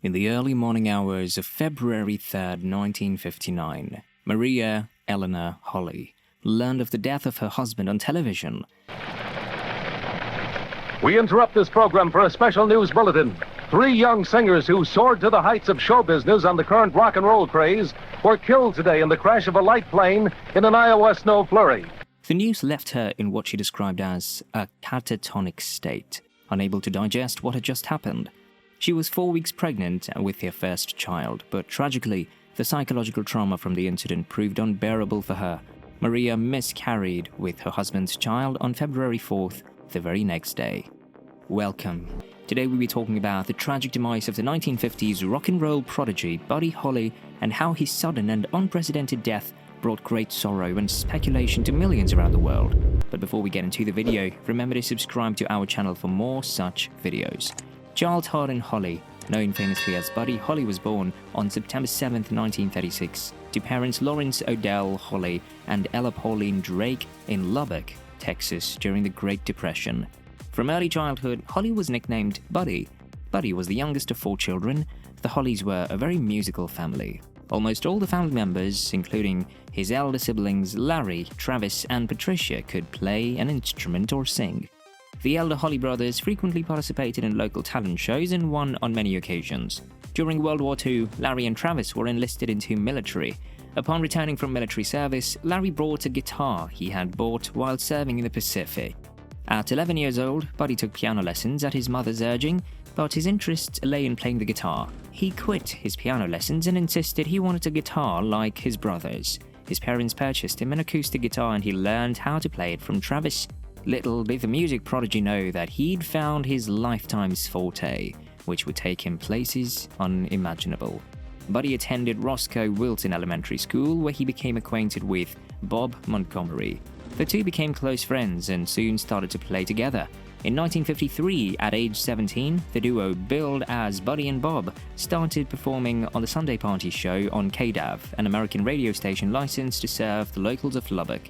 In the early morning hours of February 3rd, 1959, María Elena Holly learned of the death of her husband on television. We interrupt this program for a special news bulletin. 3 young singers who soared to the heights of show business on the current rock and roll craze were killed today in the crash of a light plane in an Iowa snow flurry. The news left her in what she described as a catatonic state, unable to digest what had just happened. She was 4 weeks pregnant with their first child, but tragically, the psychological trauma from the incident proved unbearable for her. Maria miscarried with her husband's child on February 4th, the very next day. Welcome. Today we'll be talking about the tragic demise of the 1950s rock and roll prodigy Buddy Holly and how his sudden and unprecedented death brought great sorrow and speculation to millions around the world. But before we get into the video, remember to subscribe to our channel for more such videos. Charles Hardin Holly, known famously as Buddy Holly, was born on September 7, 1936, to parents Lawrence Odell Holly and Ella Pauline Drake in Lubbock, Texas, during the Great Depression. From early childhood, Holly was nicknamed Buddy. Buddy was the youngest of 4 children. The Hollys were a very musical family. Almost all the family members, including his elder siblings Larry, Travis, and Patricia, could play an instrument or sing. The elder Holly brothers frequently participated in local talent shows and won on many occasions. During World War II, Larry and Travis were enlisted into military. Upon returning from military service, Larry brought a guitar he had bought while serving in the Pacific. At 11 years old, Buddy took piano lessons at his mother's urging, but his interest lay in playing the guitar. He quit his piano lessons and insisted he wanted a guitar like his brothers. His parents purchased him an acoustic guitar and he learned how to play it from Travis. Little did the music prodigy know that he'd found his lifetime's forte, which would take him places unimaginable. Buddy attended Roscoe Wilton Elementary School, where he became acquainted with Bob Montgomery. The two became close friends and soon started to play together. In 1953, at age 17, the duo, billed as Buddy and Bob, started performing on the Sunday Party show on KDAV, an American radio station licensed to serve the locals of Lubbock.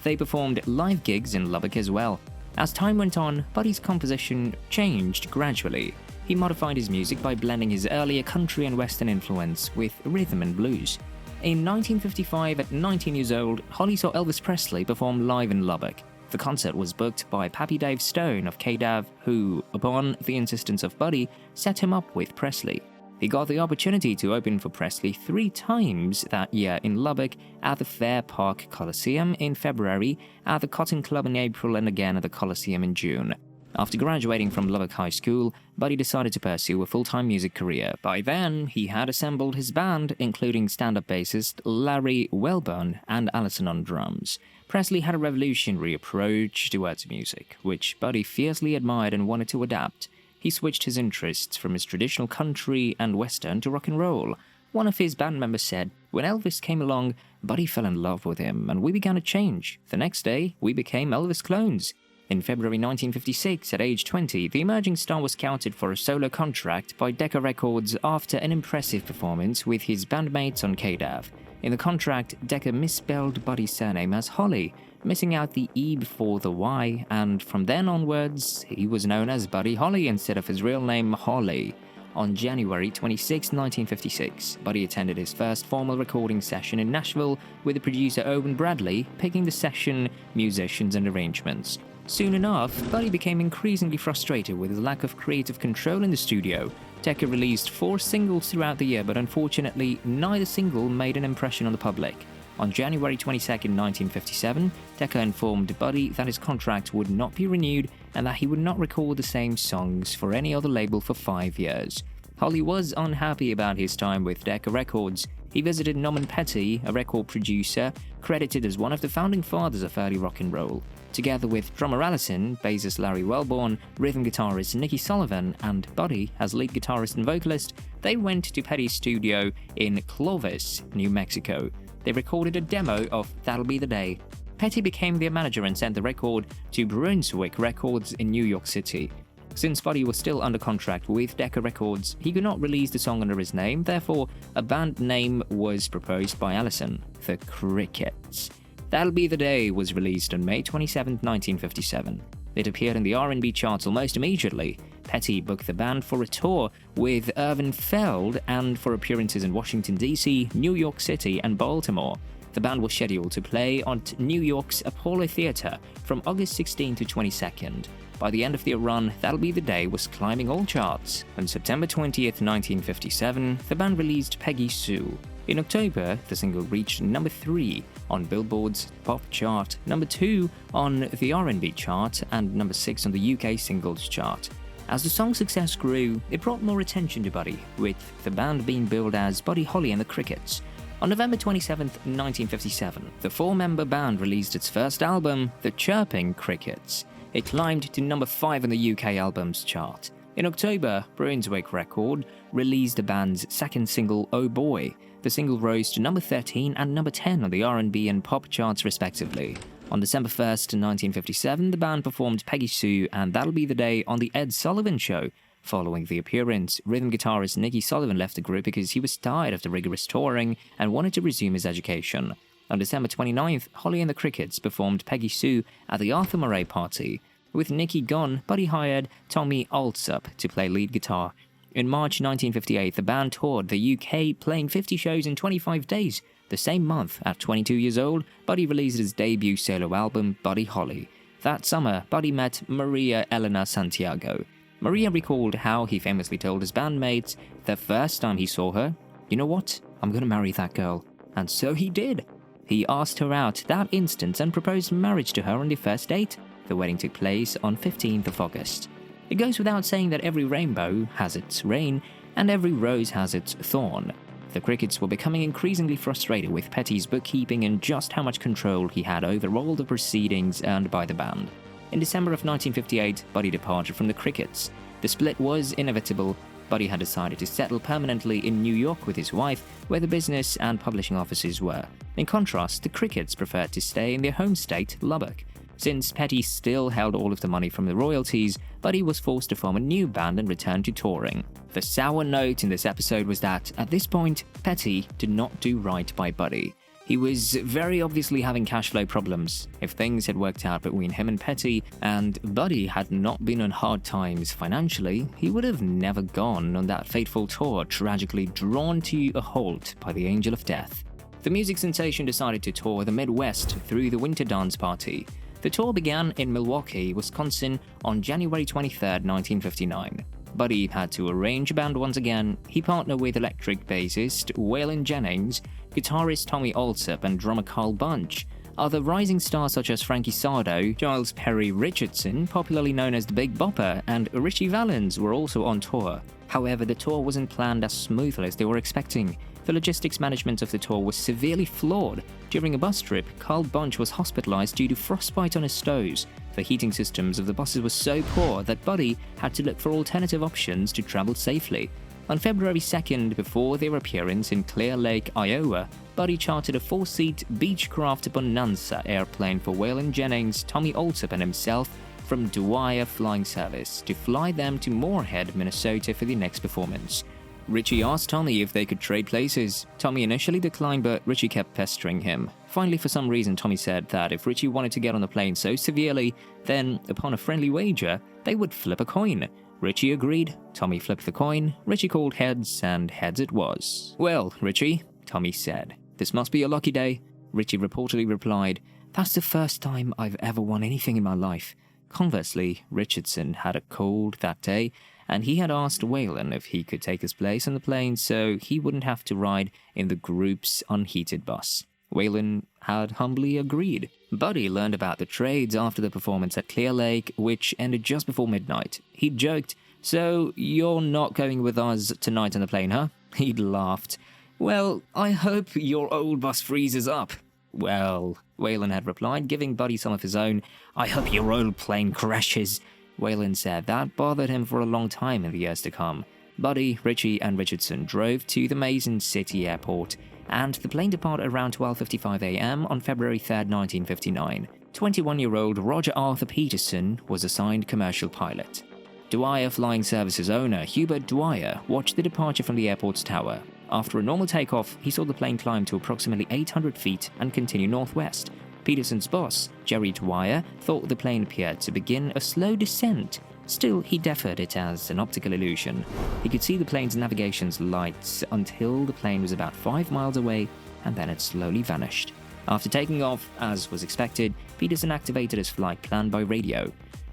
They performed live gigs in Lubbock as well. As time went on, Buddy's composition changed gradually. He modified his music by blending his earlier country and western influence with rhythm and blues. In 1955, at 19 years old, Holly saw Elvis Presley perform live in Lubbock. The concert was booked by Pappy Dave Stone of KDAV, who, upon the insistence of Buddy, set him up with Presley. He got the opportunity to open for Presley 3 times that year in Lubbock, at the Fair Park Coliseum in February, at the Cotton Club in April, and again at the Coliseum in June. After graduating from Lubbock High School, Buddy decided to pursue a full-time music career. By then, he had assembled his band, including stand-up bassist Larry Welburn and Allison on drums. Presley had a revolutionary approach towards music, which Buddy fiercely admired and wanted to adapt. He switched his interests from his traditional country and western to rock and roll. One of his band members said, "When Elvis came along, Buddy fell in love with him, and we began to change. The next day, we became Elvis clones." In February 1956, at age 20, the emerging star was scouted for a solo contract by Decca Records after an impressive performance with his bandmates on KDAV. In the contract, Decca misspelled Buddy's surname as Holly, missing out the E before the Y, and from then onwards, he was known as Buddy Holly instead of his real name Holly. On January 26, 1956, Buddy attended his first formal recording session in Nashville with the producer Owen Bradley, picking the session musicians and arrangements. Soon enough, Buddy became increasingly frustrated with his lack of creative control in the studio. Decca released 4 singles throughout the year, but unfortunately, neither single made an impression on the public. On January 22, 1957, Decca informed Buddy that his contract would not be renewed and that he would not record the same songs for any other label for 5 years. Holly was unhappy about his time with Decca Records. He visited Norman Petty, a record producer credited as one of the founding fathers of early rock and roll. Together with drummer Allison, bassist Larry Welborn, rhythm guitarist Nicky Sullivan, and Buddy as lead guitarist and vocalist, they went to Petty's studio in Clovis, New Mexico. They recorded a demo of That'll Be the Day. Petty became their manager and sent the record to Brunswick Records in New York City. Since Buddy was still under contract with Decca Records, he could not release the song under his name, therefore a band name was proposed by Allison, The Crickets. That'll Be the Day was released on May 27, 1957. It appeared in the R&B charts almost immediately. Petty booked the band for a tour with Irvin Feld and for appearances in Washington, D.C., New York City, and Baltimore. The band was scheduled to play at New York's Apollo Theater from August 16 to 22nd. By the end of their run, That'll Be the Day was climbing all charts. On September 20th, 1957, the band released Peggy Sue. In October, the single reached number 3 on Billboard's pop chart, number 2 on the R&B chart, and number 6 on the UK singles chart. As the song's success grew, it brought more attention to Buddy, with the band being billed as Buddy Holly and the Crickets. On November 27, 1957, the 4-member band released its first album, The Chirping Crickets. It climbed to number 5 on the UK albums chart. In October, Brunswick Record released the band's second single, Oh Boy. The single rose to number 13 and number 10 on the R&B and pop charts respectively. On December 1st, 1957, the band performed Peggy Sue and That'll Be the Day on The Ed Sullivan Show. Following the appearance, rhythm guitarist Nicky Sullivan left the group because he was tired of the rigorous touring and wanted to resume his education. On December 29th, Holly and the Crickets performed Peggy Sue at the Arthur Murray Party. With Nicky gone, Buddy hired Tommy Alsop to play lead guitar. In March 1958, the band toured the UK, playing 50 shows in 25 days. The same month, at 22 years old, Buddy released his debut solo album, Buddy Holly. That summer, Buddy met María Elena Santiago. Maria recalled how he famously told his bandmates the first time he saw her, "You know what? I'm gonna marry that girl." And so he did. He asked her out that instant and proposed marriage to her on the first date. The wedding took place on 15th of August. It goes without saying that every rainbow has its rain, and every rose has its thorn. The Crickets were becoming increasingly frustrated with Petty's bookkeeping and just how much control he had over all the proceedings earned by the band. In December of 1958, Buddy departed from the Crickets. The split was inevitable. Buddy had decided to settle permanently in New York with his wife, where the business and publishing offices were. In contrast, the Crickets preferred to stay in their home state, Lubbock. Since Petty still held all of the money from the royalties, Buddy was forced to form a new band and return to touring. The sour note in this episode was that, at this point, Petty did not do right by Buddy. He was very obviously having cash flow problems. If things had worked out between him and Petty, and Buddy had not been on hard times financially, he would have never gone on that fateful tour, tragically drawn to a halt by the Angel of Death. The music sensation decided to tour the Midwest through the Winter Dance Party. The tour began in Milwaukee, Wisconsin on January 23, 1959. Buddy had to arrange a band once again. He partnered with electric bassist Waylon Jennings, guitarist Tommy Alsop, and drummer Carl Bunch. Other rising stars such as Frankie Sardo, Giles Perry Richardson, popularly known as the Big Bopper, and Richie Valens were also on tour. However, the tour wasn't planned as smoothly as they were expecting. The logistics management of the tour was severely flawed. During a bus trip, Carl Bunch was hospitalized due to frostbite on his toes. The heating systems of the buses were so poor that Buddy had to look for alternative options to travel safely. On February 2nd, before their appearance in Clear Lake, Iowa, Buddy chartered a 4-seat Beechcraft Bonanza airplane for Waylon Jennings, Tommy Alsop, and himself from Dwyer Flying Service to fly them to Moorhead, Minnesota for the next performance. Richie asked Tommy if they could trade places. Tommy initially declined, but Richie kept pestering him. Finally, for some reason, Tommy said that if Richie wanted to get on the plane so severely, then, upon a friendly wager, they would flip a coin. Richie agreed. Tommy flipped the coin. Richie called heads, and heads it was. "Well, Richie," Tommy said, "this must be a lucky day." Richie reportedly replied, "That's the first time I've ever won anything in my life." Conversely, Richardson had a cold that day, and he had asked Waylon if he could take his place on the plane so he wouldn't have to ride in the group's unheated bus. Waylon had humbly agreed. Buddy learned about the trades after the performance at Clear Lake, which ended just before midnight. He joked, "So, you're not going with us tonight on the plane, huh?" He'd laughed. "Well, I hope your old bus freezes up." "Well," Waylon had replied, giving Buddy some of his own, "I hope your old plane crashes." Waylon said that bothered him for a long time in the years to come. Buddy, Richie, and Richardson drove to the Mason City Airport, and the plane departed around 12:55 a.m. on February 3, 1959. 21-year-old Roger Arthur Peterson was assigned commercial pilot. Dwyer Flying Services owner Hubert Dwyer watched the departure from the airport's tower. After a normal takeoff, he saw the plane climb to approximately 800 feet and continue northwest. Peterson's boss, Jerry Dwyer, thought the plane appeared to begin a slow descent. Still, he deferred it as an optical illusion. He could see the plane's navigation's lights until the plane was about 5 miles away, and then it slowly vanished. After taking off, as was expected, Peterson activated his flight plan by radio.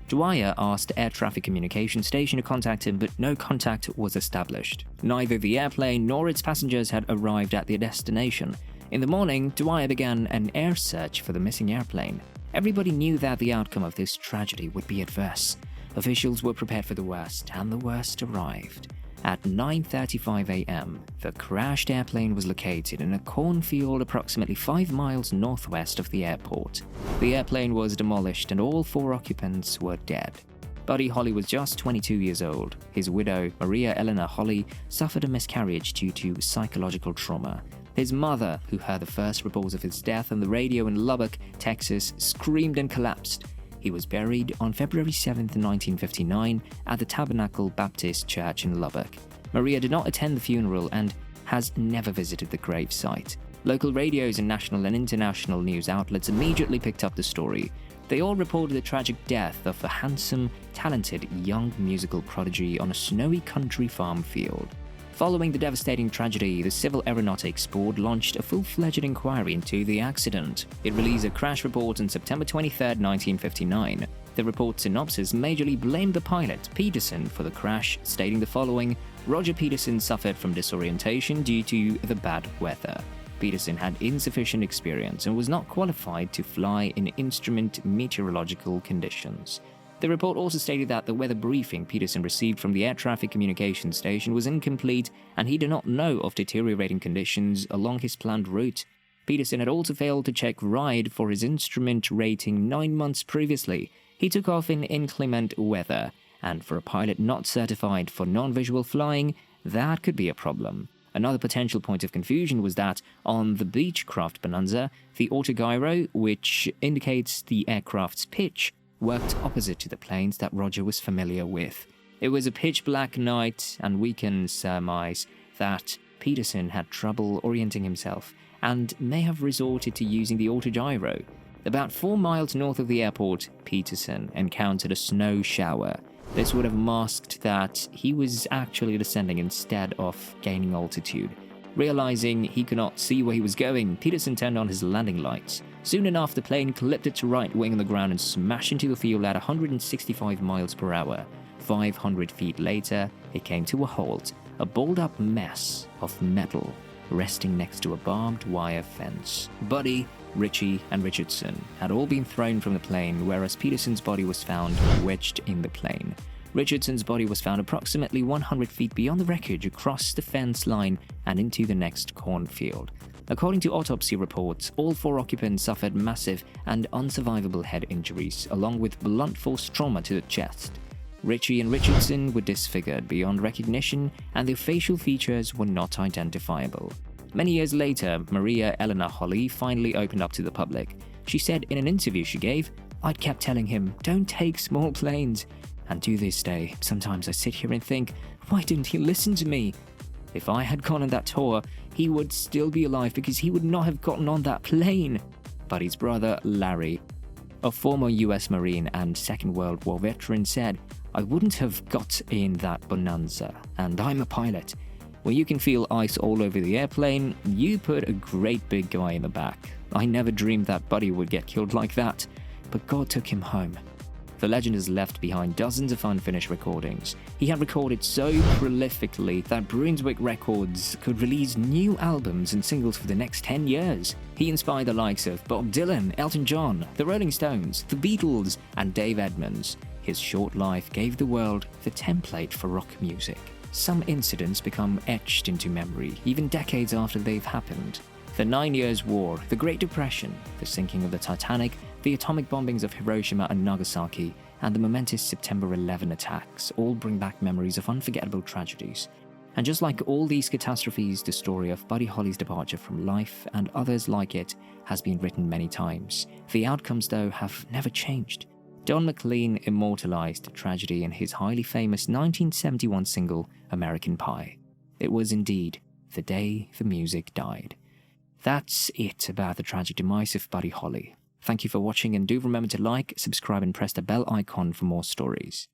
Dwyer asked the air traffic communication station to contact him, but no contact was established. Neither the airplane nor its passengers had arrived at their destination. In the morning, Dwyer began an air search for the missing airplane. Everybody knew that the outcome of this tragedy would be adverse. Officials were prepared for the worst, and the worst arrived. At 9:35 a.m., the crashed airplane was located in a cornfield approximately 5 miles northwest of the airport. The airplane was demolished and all 4 occupants were dead. Buddy Holly was just 22 years old. His widow, María Elena Holly, suffered a miscarriage due to psychological trauma. His mother, who heard the first reports of his death on the radio in Lubbock, Texas, screamed and collapsed. He was buried on February 7, 1959, at the Tabernacle Baptist Church in Lubbock. Maria did not attend the funeral and has never visited the grave site. Local radios and national and international news outlets immediately picked up the story. They all reported the tragic death of a handsome, talented young musical prodigy on a snowy country farm field. Following the devastating tragedy, the Civil Aeronautics Board launched a full-fledged inquiry into the accident. It released a crash report on September 23, 1959. The report's synopsis majorly blamed the pilot, Peterson, for the crash, stating the following: Roger Peterson suffered from disorientation due to the bad weather. Peterson had insufficient experience and was not qualified to fly in instrument meteorological conditions. The report also stated that the weather briefing Peterson received from the air traffic communication station was incomplete, and he did not know of deteriorating conditions along his planned route. Peterson had also failed to check ride for his instrument rating 9 months previously. He took off in inclement weather, and for a pilot not certified for non-visual flying, that could be a problem. Another potential point of confusion was that on the Beechcraft Bonanza, the autogyro, which indicates the aircraft's pitch, worked opposite to the planes that Roger was familiar with. It was a pitch-black night, and we can surmise that Peterson had trouble orienting himself and may have resorted to using the autogyro. About 4 miles north of the airport, Peterson encountered a snow shower. This would have masked that he was actually descending instead of gaining altitude. Realizing he could not see where he was going, Peterson turned on his landing lights. Soon enough, the plane clipped its right wing on the ground and smashed into the field at 165 miles per hour. 500 feet later, it came to a halt, a balled-up mess of metal resting next to a barbed wire fence. Buddy, Ritchie, and Richardson had all been thrown from the plane, whereas Peterson's body was found wedged in the plane. Richardson's body was found approximately 100 feet beyond the wreckage across the fence line and into the next cornfield. According to autopsy reports, all 4 occupants suffered massive and unsurvivable head injuries, along with blunt force trauma to the chest. Ritchie and Richardson were disfigured beyond recognition, and their facial features were not identifiable. Many years later, María Elena Holly finally opened up to the public. She said in an interview she gave, "I'd kept telling him, don't take small planes. And to this day, sometimes I sit here and think, why didn't he listen to me? If I had gone on that tour, he would still be alive because he would not have gotten on that plane." Buddy's brother, Larry, a former US Marine and Second World War veteran, said, "I wouldn't have got in that bonanza, and I'm a pilot. When you can feel ice all over the airplane, you put a great big guy in the back. I never dreamed that Buddy would get killed like that, but God took him home." The legend has left behind dozens of unfinished recordings. He had recorded so prolifically that Brunswick Records could release new albums and singles for the next 10 years. He inspired the likes of Bob Dylan, Elton John, the Rolling Stones, the Beatles, and Dave Edmunds. His short life gave the world the template for rock music. Some incidents become etched into memory, even decades after they've happened. The 9 Years' War, the Great Depression, the sinking of the Titanic, the atomic bombings of Hiroshima and Nagasaki, and the momentous September 11 attacks all bring back memories of unforgettable tragedies. And just like all these catastrophes, the story of Buddy Holly's departure from life and others like it has been written many times. The outcomes, though, have never changed. Don McLean immortalized the tragedy in his highly famous 1971 single, American Pie. It was indeed the day the music died. That's it about the tragic demise of Buddy Holly. Thank you for watching, and do remember to like, subscribe, and press the bell icon for more stories.